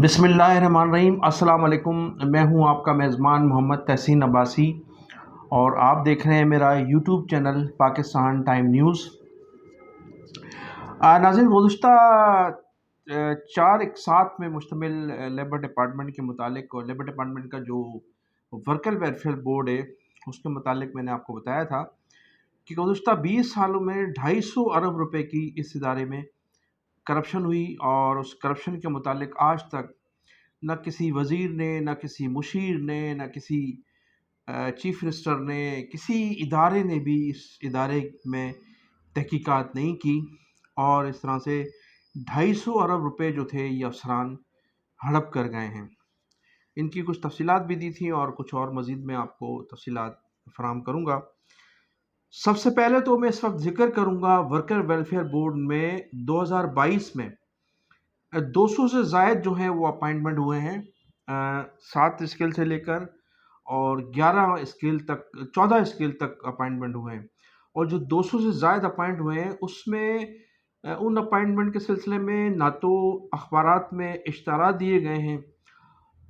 بسم اللہ الرحمن الرحیم۔ السلام علیکم، میں ہوں آپ کا میزبان محمد تحسین عباسی اور آپ دیکھ رہے ہیں میرا YouTube channel Pakistan time news. ناظرین، گزشتہ 4 اقساط میں مشتمل لیبر ڈپارٹمنٹ کے متعلق اور لیبر ڈپارٹمنٹ کا جو ورکر ویلفیئر بورڈ ہے اس کے متعلق میں نے آپ کو بتایا تھا کہ گزشتہ 20 سالوں میں 250 ارب روپے کی اس ادارے میں کرپشن ہوئی، اور اس کرپشن کے متعلق آج تک نہ کسی وزیر نے، نہ کسی مشیر نے، نہ کسی چیف منسٹر نے، کسی ادارے نے بھی اس ادارے میں تحقیقات نہیں کی، اور اس طرح سے 250 ارب روپے جو تھے یہ افسران ہڑپ کر گئے ہیں۔ ان کی کچھ تفصیلات بھی دی تھیں اور کچھ اور مزید میں آپ کو تفصیلات فراہم کروں گا۔ سب سے پہلے تو میں اس وقت ذکر کروں گا ورکر ویلفیئر بورڈ میں 2022 میں 200 سے زائد جو ہیں وہ اپائنٹمنٹ ہوئے ہیں، 7 اسکیل سے لے کر اور 11 اسکیل تک، 14 اسکیل تک اپائنٹمنٹ ہوئے ہیں، اور جو 200 سے زائد اپائنٹ ہوئے ہیں اس میں ان اپائنٹمنٹ کے سلسلے میں نہ تو اخبارات میں اشتہارات دیے گئے ہیں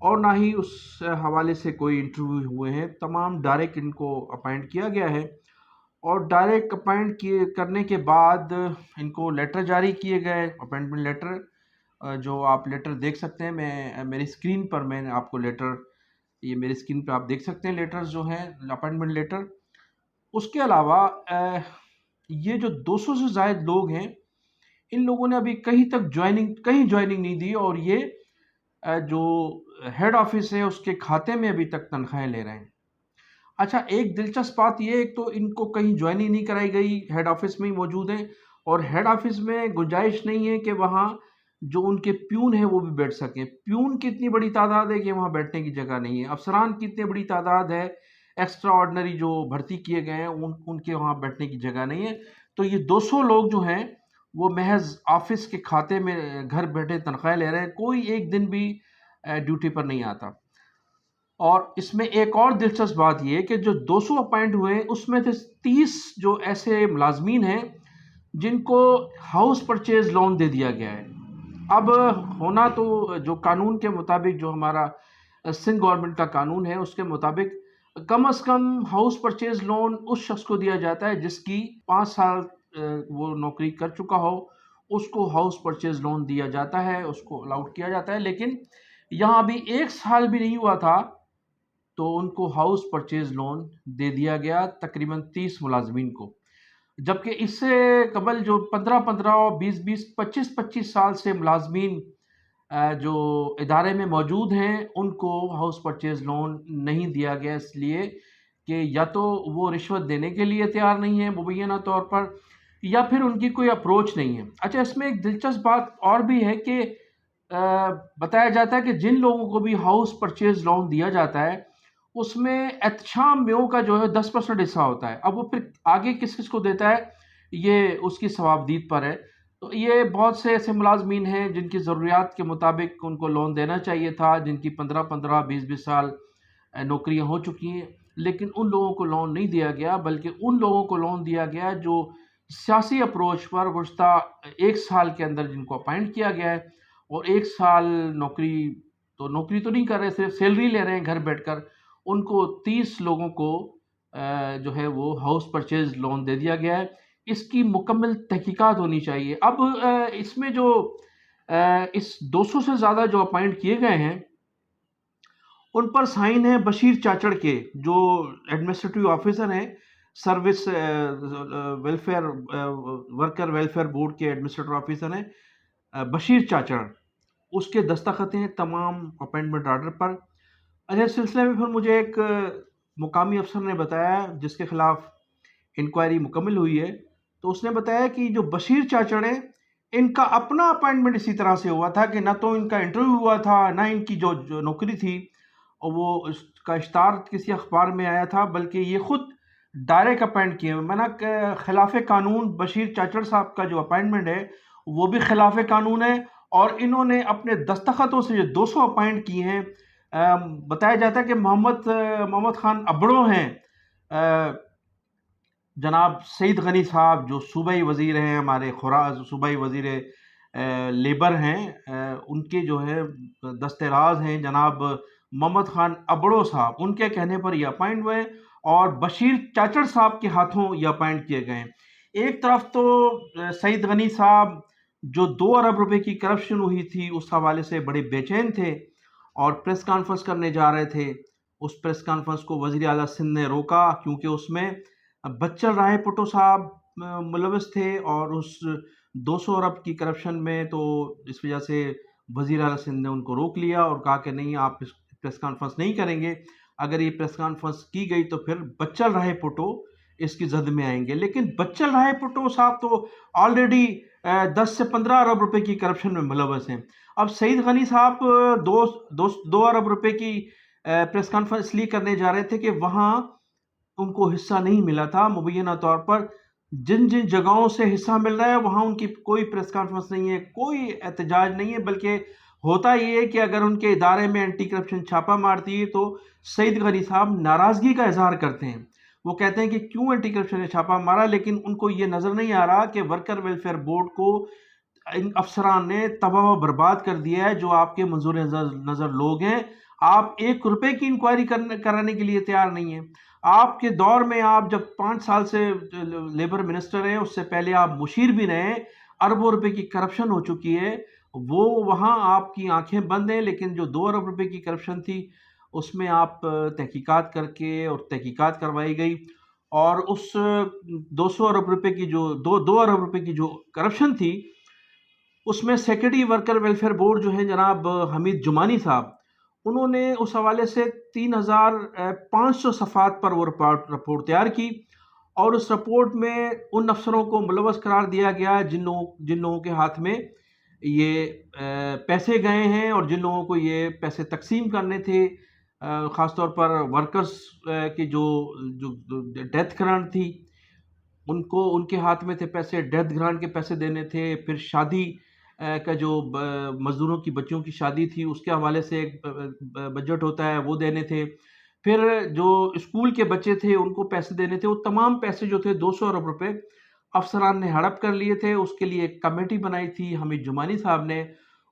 اور نہ ہی اس حوالے سے کوئی انٹرویو ہوئے ہیں۔ تمام ڈائریکٹ ان کو اپائنٹ کیا گیا ہے، اور ڈائریکٹ اپائنٹ کرنے کے بعد ان کو لیٹر جاری کیے گئے، اپائنٹمنٹ لیٹر، جو آپ لیٹر دیکھ سکتے ہیں۔ میں میری اسکرین پر میں نے آپ کو لیٹر، یہ میری اسکرین پہ آپ دیکھ سکتے ہیں لیٹرز جو ہیں، اپائنٹمنٹ لیٹر۔ اس کے علاوہ یہ جو 200 سے زائد لوگ ہیں، ان لوگوں نے ابھی کہیں جوائننگ نہیں دی، اور یہ جو ہیڈ آفس ہے اس کے کھاتے میں ابھی تک تنخواہیں لے رہے ہیں۔ اچھا، ایک دلچسپ بات یہ، ایک تو ان کو کہیں جوائننگ نہیں کرائی گئی، ہیڈ آفس میں ہی موجود ہیں، اور ہیڈ آفس میں گنجائش نہیں ہے کہ وہاں جو ان کے پیون ہیں وہ بھی بیٹھ سکیں۔ پیون کی اتنی بڑی تعداد ہے کہ وہاں بیٹھنے کی جگہ نہیں ہے، افسران کی اتنی بڑی تعداد ہے، ایکسٹرا آرڈنری جو بھرتی کیے گئے ہیں ان کے وہاں بیٹھنے کی جگہ نہیں ہے۔ تو یہ 200 لوگ جو ہیں وہ محض آفس کے کھاتے میں گھر بیٹھے تنخواہیں لے رہے ہیں، کوئی ایک دن بھی ڈیوٹی پر نہیں آتا۔ اور اس میں ایک اور دلچسپ بات یہ کہ جو 200 اپائنٹ ہوئے ہیں اس میں سے 30 جو ایسے ملازمین ہیں جن کو ہاؤس پرچیز لون دے دیا گیا ہے۔ اب ہونا تو جو قانون کے مطابق، جو ہمارا سندھ گورنمنٹ کا قانون ہے اس کے مطابق کم از کم ہاؤس پرچیز لون اس شخص کو دیا جاتا ہے جس کی 5 سال وہ نوکری کر چکا ہو، اس کو ہاؤس پرچیز لون دیا جاتا ہے، اس کو الاؤڈ کیا جاتا ہے۔ لیکن یہاں ابھی 1 سال بھی نہیں ہوا تھا تو ان کو ہاؤس پرچیز لون دے دیا گیا، تقریباً 30 ملازمین کو، جبکہ اس سے قبل جو 15 اور 20 25 سال سے ملازمین جو ادارے میں موجود ہیں ان کو ہاؤس پرچیز لون نہیں دیا گیا، اس لیے کہ یا تو وہ رشوت دینے کے لیے تیار نہیں ہیں مبینہ طور پر، یا پھر ان کی کوئی اپروچ نہیں ہے۔ اچھا، اس میں ایک دلچسپ بات اور بھی ہے کہ بتایا جاتا ہے کہ جن لوگوں کو بھی ہاؤس پرچیز لون دیا جاتا ہے اس میں احتشام میوں کا جو ہے 10% حصہ ہوتا ہے۔ اب وہ پھر آگے کس کس کو دیتا ہے یہ اس کی ثوابدید پر ہے۔ تو یہ بہت سے ایسے ملازمین ہیں جن کی ضروریات کے مطابق ان کو لون دینا چاہیے تھا، جن کی 15 20 سال نوکریاں ہو چکی ہیں، لیکن ان لوگوں کو لون نہیں دیا گیا، بلکہ ان لوگوں کو لون دیا گیا جو سیاسی اپروچ پر گزشتہ 1 سال کے اندر جن کو اپائنٹ کیا گیا ہے، اور 1 سال نوکری تو نہیں کر رہے، صرف سیلری لے رہے ہیں گھر بیٹھ کر، ان کو 30 لوگوں کو جو ہے وہ ہاؤس پرچیز لون دے دیا گیا ہے۔ اس کی مکمل تحقیقات ہونی چاہیے۔ اب اس میں جو اس 200 سے زیادہ جو اپائنٹ کیے گئے ہیں ان پر سائن ہیں بشیر چاچڑ کے، جو ایڈمنسٹریٹو آفیسر ہیں service welfare worker welfare board کے ایڈمنسٹریٹو آفیسر ہیں بشیر چاچڑ، اس کے دستخط ہیں تمام اپائنٹمنٹ آرڈر پر۔ اچھا، اس سلسلے میں پھر مجھے ایک مقامی افسر نے بتایا جس کے خلاف انکوائری مکمل ہوئی ہے، تو اس نے بتایا کہ جو بشیر چاچڑ ہیں ان کا اپنا اپائنٹمنٹ اسی طرح سے ہوا تھا کہ نہ تو ان کا انٹرویو ہوا تھا، نہ ان کی جو نوکری تھی اور وہ اس کا اشتہار کسی اخبار میں آیا تھا، بلکہ یہ خود ڈائریکٹ اپائنٹ کیے ہوئے۔ میں نے خلاف قانون بشیر چاچڑ صاحب کا جو اپائنٹمنٹ ہے وہ بھی خلاف قانون ہے، اور انہوں نے اپنے دستخطوں سے جو 200 اپائنٹ کیے ہیں، بتایا جاتا ہے کہ محمد خان ابڑو ہیں، جناب سعید غنی صاحب جو صوبائی وزیر ہیں، ہمارے صوبائی وزیر لیبر ہیں ان کے جو ہے دست راز ہیں جناب محمد خان ابڑو صاحب، ان کے کہنے پر یہ اپائنٹ ہوئے اور بشیر چاچڑ صاحب کے ہاتھوں یہ اپائنٹ کیے گئے ہیں۔ ایک طرف تو سعید غنی صاحب جو 2 ارب روپے کی کرپشن ہوئی تھی اس حوالے سے بڑے بے چین تھے اور پریس کانفرنس کرنے جا رہے تھے۔ اس پریس کانفرنس کو وزیر اعلیٰ سندھ نے روکا کیونکہ اس میں بچن رائے پٹو صاحب ملوث تھے اور اس 200 ارب کی کرپشن میں، تو اس وجہ سے وزیر اعلیٰ سندھ نے ان کو روک لیا اور کہا کہ نہیں، آپ اس پریس کانفرنس نہیں کریں گے۔ اگر یہ پریس کانفرنس کی گئی تو پھر بچن رائے پٹو اس کی زد میں آئیں گے۔ لیکن بچن رائے پٹو صاحب تو آلریڈی 10 سے 15 ارب روپے کی کرپشن میں ملوث ہیں۔ اب سعید غنی صاحب 2 ارب روپے کی پریس کانفرنس اس لیے کرنے جا رہے تھے کہ وہاں ان کو حصہ نہیں ملا تھا مبینہ طور پر۔ جن جن جگہوں سے حصہ مل رہا ہے وہاں ان کی کوئی پریس کانفرنس نہیں ہے، کوئی احتجاج نہیں ہے، بلکہ ہوتا یہ ہے کہ اگر ان کے ادارے میں اینٹی کرپشن چھاپا مارتی ہے تو سعید غنی صاحب ناراضگی کا اظہار کرتے ہیں۔ وہ کہتے ہیں کہ کیوں اینٹی کرپشن نے چھاپا مارا، لیکن ان کو یہ نظر نہیں آ رہا کہ ورکر ویلفیئر بورڈ کو ان افسران نے تباہ و برباد کر دیا ہے۔ جو آپ کے منظور نظر لوگ ہیں، آپ 1 روپے کی انکوائری کرانے کے لیے تیار نہیں ہیں۔ آپ کے دور میں، آپ جب 5 سال سے لیبر منسٹر ہیں، اس سے پہلے آپ مشیر بھی رہے، اربوں روپے کی کرپشن ہو چکی ہے، وہ وہاں آپ کی آنکھیں بند ہیں۔ لیکن جو 2 ارب روپے کی کرپشن تھی اس میں آپ تحقیقات کر کے اور تحقیقات کروائی گئی، اور اس 200 ارب روپے کی جو 2 ارب روپے کی جو کرپشن تھی اس میں سیکرٹری ورکر ویلفیئر بورڈ جو ہیں جناب حمید جمانی صاحب، انہوں نے اس حوالے سے 3500 صفحات پر وہ رپورٹ تیار کی، اور اس رپورٹ میں ان افسروں کو ملوث قرار دیا گیا جن لوگوں کے ہاتھ میں یہ پیسے گئے ہیں اور جن لوگوں کو یہ پیسے تقسیم کرنے تھے، خاص طور پر ورکرز کی جو ڈیتھ گرانٹ تھی، ان کے ہاتھ میں تھے پیسے، ڈیتھ گرانٹ کے پیسے دینے تھے۔ پھر شادی کا جو مزدوروں کی بچیوں کی شادی تھی اس کے حوالے سے ایک بجٹ ہوتا ہے، وہ دینے تھے۔ پھر جو اسکول کے بچے تھے ان کو پیسے دینے تھے۔ وہ تمام پیسے جو تھے 200 ارب روپے افسران نے ہڑپ کر لیے تھے۔ اس کے لیے ایک کمیٹی بنائی تھی حمید جمانی صاحب نے۔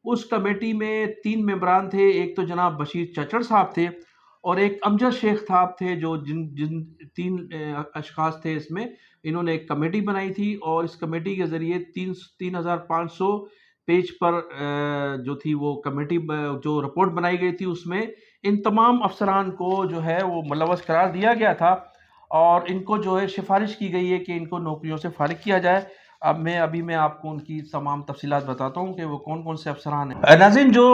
اس کمیٹی میں 3 ممبران تھے، ایک تو جناب بشیر چچڑ صاحب تھے اور ایک امجد شیخ صاحب تھے، جو جن 3 اشخاص تھے اس میں انہوں نے ایک کمیٹی بنائی تھی، اور اس کمیٹی کے ذریعے 3500 پیج پر جو تھی وہ کمیٹی جو رپورٹ بنائی گئی تھی، اس میں ان تمام افسران کو جو ہے وہ ملوث قرار دیا گیا تھا، اور ان کو جو ہے سفارش کی گئی ہے کہ ان کو نوکریوں سے فارغ کیا جائے۔ ابھی میں آپ کو ان کی تمام تفصیلات بتاتا ہوں کہ وہ کون کون سے افسران ہیں۔ ناظرین، جو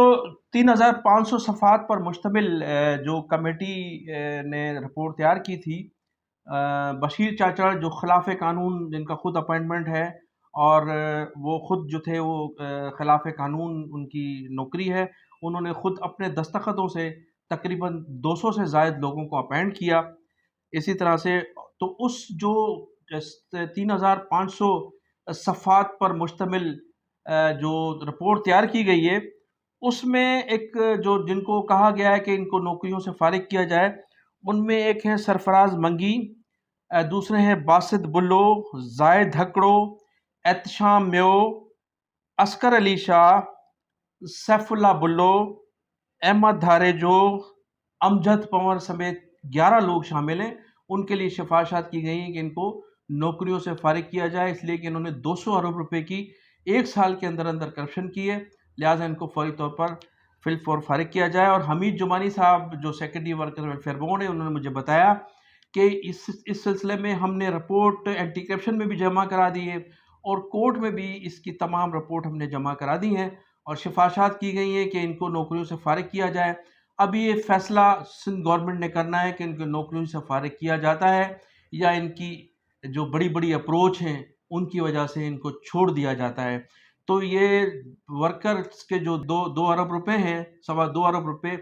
3500 صفحات پر مشتمل جو کمیٹی نے رپورٹ تیار کی تھی، بشیر چاچڑ جو خلاف قانون، جن کا خود اپائنٹمنٹ ہے اور وہ خود جو تھے وہ خلاف قانون ان کی نوکری ہے، انہوں نے خود اپنے دستخطوں سے تقریباً 200 سے زائد لوگوں کو اپائنٹ کیا۔ اسی طرح سے تو اس جو 3500 صفحات پر مشتمل جو رپورٹ تیار کی گئی ہے، اس میں ایک جو جن کو کہا گیا ہے کہ ان کو نوکریوں سے فارغ کیا جائے، ان میں ایک ہیں سرفراز منگی، دوسرے ہیں باسط بلو، زائد دھکڑو، احتشام میو، عسکر علی شاہ، سیف اللہ بلو، احمد دھاریجو، امجد پنور سمیت 11 لوگ شامل ہیں۔ ان کے لیے سفارشات کی گئی ہیں کہ ان کو نوکریوں سے فارغ کیا جائے، اس لیے کہ انہوں نے 200 ارب روپے کی 1 سال کے اندر کرپشن کی ہے، لہٰذا ان کو فوری طور پر فی الفور فارغ کیا جائے۔ اور حمید جمانی صاحب جو سیکرٹری ورکر ویلفیئر بورڈ ہیں، انہوں نے مجھے بتایا کہ اس سلسلے میں ہم نے رپورٹ اینٹی کرپشن میں بھی جمع کرا دی ہے، اور کورٹ میں بھی اس کی تمام رپورٹ ہم نے جمع کرا دی ہیں، اور سفارشات کی گئی ہیں کہ ان کو نوکریوں سے فارغ کیا جائے۔ اب یہ فیصلہ سندھ گورنمنٹ نے کرنا ہے کہ ان کو نوکریوں سے فارغ کیا جاتا ہے یا ان کی جو بڑی بڑی اپروچ ہیں ان کی وجہ سے ان کو چھوڑ دیا جاتا ہے۔ تو یہ ورکرز کے جو 2 ارب روپے ہیں، 2.25 ارب روپے،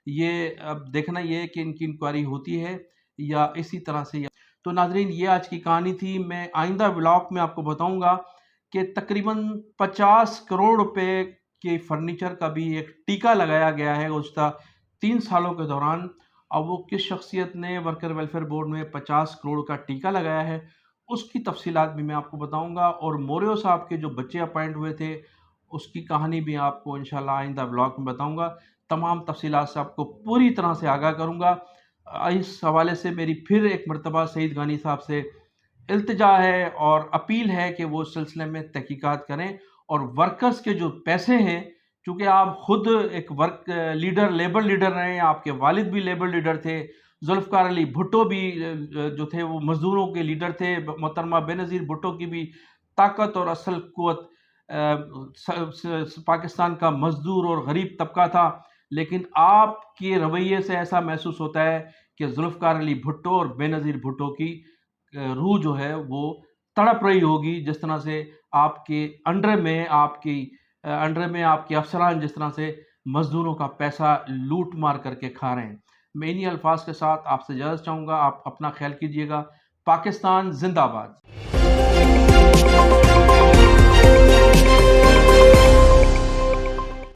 یہ اب دیکھنا یہ ہے کہ ان کی انکوائری ہوتی ہے یا اسی طرح سے۔ تو ناظرین، یہ آج کی کہانی تھی۔ میں آئندہ ولاگ میں آپ کو بتاؤں گا کہ تقریباً 50 کروڑ روپے کے فرنیچر کا بھی ایک ٹیکہ لگایا گیا ہے گزشتہ 3 سالوں کے دوران۔ اب وہ کس شخصیت نے ورکر ویلفیئر بورڈ میں 50 کروڑ کا ٹیکہ لگایا ہے، اس کی تفصیلات بھی میں آپ کو بتاؤں گا۔ اور موریو صاحب کے جو بچے اپائنٹ ہوئے تھے اس کی کہانی بھی آپ کو انشاءاللہ آئندہ بلاگ میں بتاؤں گا، تمام تفصیلات سے آپ کو پوری طرح سے آگاہ کروں گا۔ اس حوالے سے میری پھر ایک مرتبہ سعید غانی صاحب سے التجا ہے اور اپیل ہے کہ وہ اس سلسلے میں تحقیقات کریں، اور ورکرز کے جو پیسے ہیں، چونکہ آپ خود ایک ورک لیڈر، لیبر لیڈر رہے ہیں، آپ کے والد بھی لیبر لیڈر تھے، ذوالفقار علی بھٹو بھی جو تھے وہ مزدوروں کے لیڈر تھے، محترمہ بینظیر بھٹو کی بھی طاقت اور اصل قوت پاکستان کا مزدور اور غریب طبقہ تھا، لیکن آپ کے رویے سے ایسا محسوس ہوتا ہے کہ ذوالفقار علی بھٹو اور بینظیر بھٹو کی روح جو ہے وہ تڑپ رہی ہوگی، جس طرح سے آپ کے انڈر میں آپ کے افسران جس طرح سے مزدوروں کا پیسہ لوٹ مار کر کے کھا رہے ہیں۔ میں انہی الفاظ کے ساتھ آپ سے اجازت چاہوں گا، آپ اپنا خیال کیجیے گا۔ پاکستان زندہ باد۔